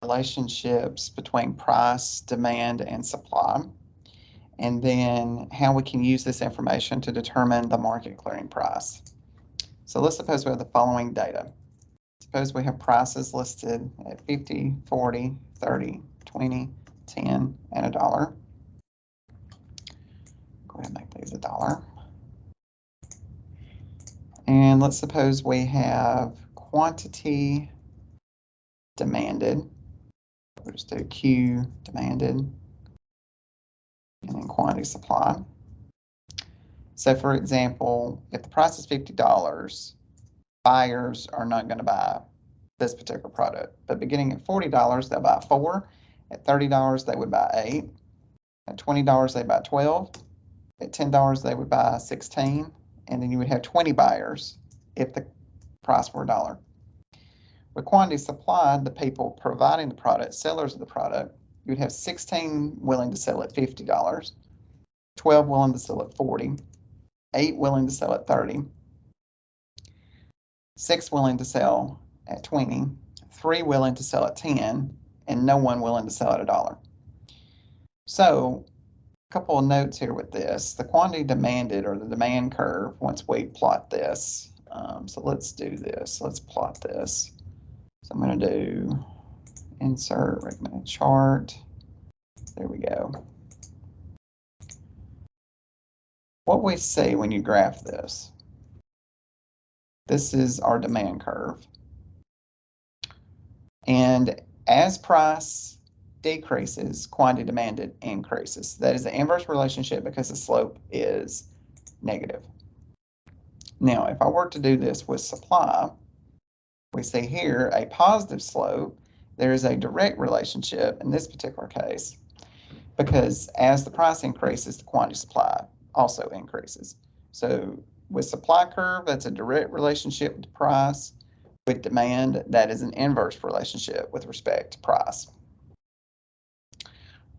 relationships between price, demand, and supply, and then how we can use this information to determine the market clearing price. So let's suppose we have the following data. Suppose we have prices listed at 50, 40, 30, 20, 10, and $1. Go ahead and make these $1. And let's suppose we have quantity demanded. We'll just do Q demanded, and then quantity supply. So for example, if the price is $50, buyers are not going to buy this particular product. But beginning at $40, they'll buy 4. At $30, they would buy 8. At $20, they buy 12. At $10, they would buy 16. And then you would have 20 buyers if the price were $1. With quantity supply, the people providing the product, sellers of the product, you'd have 16 willing to sell at $50, 12 willing to sell at 40, 8 willing to sell at 30, 6 willing to sell at 20, 3 willing to sell at 10, and no one willing to sell at $1. So a couple of notes here with this. The quantity demanded, or the demand curve, once we plot this. So let's do this. Let's plot this. So I'm going to do insert recommended chart. There we go. What we see when you graph this, this is our demand curve. And as price decreases, quantity demanded increases. That is the inverse relationship because the slope is negative. Now, if I were to do this with supply, we see here a positive slope. There is a direct relationship in this particular case because as the price increases, the quantity supply also increases. So with supply curve, that's a direct relationship with price. With demand, that is an inverse relationship with respect to price.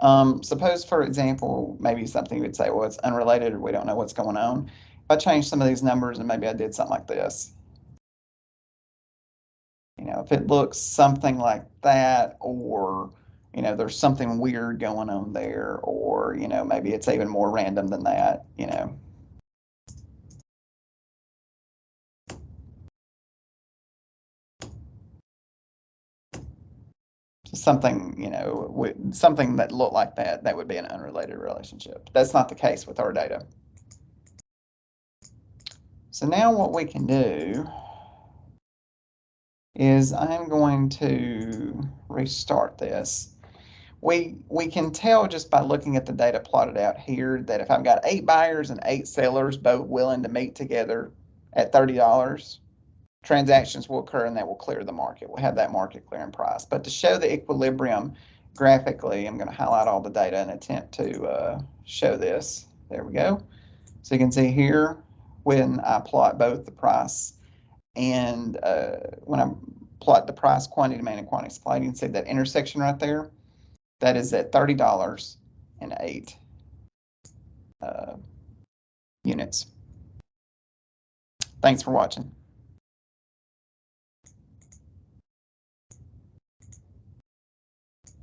Suppose, for example, maybe something you would say, well, it's unrelated or we don't know what's going on. If I change some of these numbers and maybe I did something like this, you know, if it looks something like that, or, you know, there's something weird going on there, or, you know, maybe it's even more random than that, you know. Something, you know, something that looked like that, that would be an unrelated relationship. That's not the case with our data. So now what we can do is I'm going to restart this. We can tell just by looking at the data plotted out here that if I've got 8 buyers and 8 sellers both willing to meet together at $30, transactions will occur and that will clear the market. We'll have that market clearing price. But to show the equilibrium graphically, I'm going to highlight all the data and attempt to show this. There we go. So you can see here when I plot both the price and when I plot the price, quantity demand, and quantity supply, you can see that intersection right there. That is at $30 and 8 units. Thanks for watching.